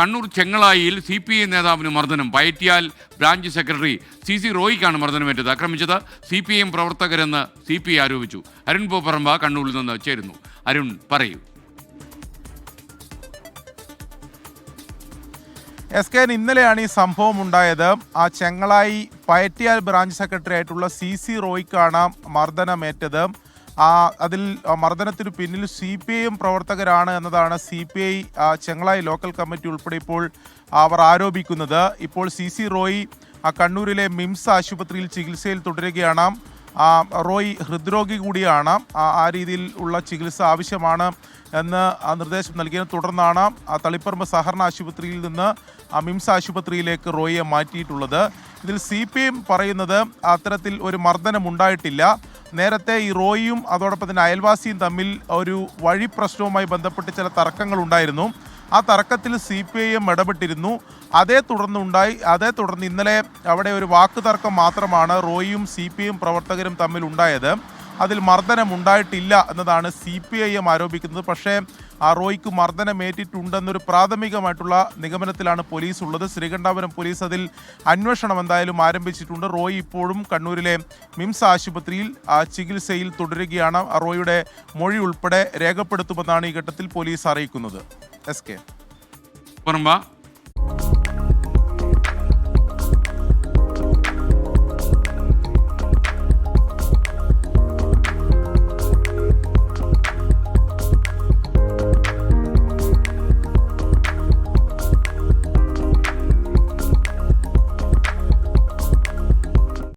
Kannur ചെങ്ങളായിയിൽ CPI നേതാവിന് മർദ്ദനം. പയറ്റിയാൽ branch secretary CC റോയിക്കാണ് മർദ്ദനമേറ്റത്. ആക്രമിച്ചത് CPIM പ്രവർത്തകരെന്ന് CPI ആരോപിച്ചു. അരുൺ പോപ്പറമ്പ കണ്ണൂരിൽ നിന്ന് ചേരുന്നു. അരുൺ, പറയൂ. ഇന്നലെയാണ് ഈ സംഭവം ഉണ്ടായത്. ആ ചെങ്ങളായി പയറ്റിയാൽ ബ്രാഞ്ച് സെക്രട്ടറി ആയിട്ടുള്ള CC റോയിക്കാണ് മർദ്ദനമേറ്റത്. അതിൽ മർദ്ദനത്തിന് പിന്നിൽ CPIM പ്രവർത്തകരാണ് എന്നതാണ് CPI ചെങ്ങളായി ലോക്കൽ കമ്മിറ്റി ഉൾപ്പെടെ ഇപ്പോൾ അവർ ആരോപിക്കുന്നത്. ഇപ്പോൾ CC റോയി കണ്ണൂരിലെ മിംസ് ആശുപത്രിയിൽ ചികിത്സയിൽ തുടരുകയാണ്. റോയ് ഹൃദ്രോഗി കൂടിയാണ്. ആ രീതിയിൽ ഉള്ള ചികിത്സ ആവശ്യമാണ് എന്ന് നിർദ്ദേശം നൽകിയതിനെ തുടർന്നാണ് തളിപ്പറമ്പ് സഹകരണ ആശുപത്രിയിൽ നിന്ന് മിംസ് ആശുപത്രിയിലേക്ക് റോയിയെ മാറ്റിയിട്ടുള്ളത്. ഇതിൽ CPIM പറയുന്നത് അത്തരത്തിൽ ഒരു മർദ്ദനം ഉണ്ടായിട്ടില്ല. നേരത്തെ ഈ റോയിയും അതോടൊപ്പം തന്നെ അയൽവാസിയും തമ്മിൽ ഒരു വഴി പ്രശ്നവുമായി ബന്ധപ്പെട്ട് ചില തർക്കങ്ങൾ ഉണ്ടായിരുന്നു. ആ തർക്കത്തിൽ CPIM ഇടപെട്ടിരുന്നു. അതേ തുടർന്ന് ഇന്നലെ അവിടെ ഒരു വാക്കുതർക്കം മാത്രമാണ് റോയിയും CPIM പ്രവർത്തകരും തമ്മിൽ ഉണ്ടായത്. അതിൽ മർദ്ദനം ഉണ്ടായിട്ടില്ല എന്നതാണ് CPIM ആരോപിക്കുന്നത്. പക്ഷേ റോയിക്ക് മർദ്ദനമേറ്റിട്ടുണ്ടെന്നൊരു പ്രാഥമികമായിട്ടുള്ള നിഗമനത്തിലാണ് പോലീസ് ഉള്ളത്. ശ്രീകണ്ഠാപുരം പോലീസ് അതിൽ അന്വേഷണം എന്തായാലും ആരംഭിച്ചിട്ടുണ്ട്. റോയി ഇപ്പോഴും കണ്ണൂരിലെ മിംസ് ആശുപത്രിയിൽ ചികിത്സയിൽ തുടരുകയാണ്. റോയിയുടെ മൊഴി ഉൾപ്പെടെ രേഖപ്പെടുത്തുമെന്നാണ് ഈ ഘട്ടത്തിൽ പോലീസ് അറിയിക്കുന്നത്. SK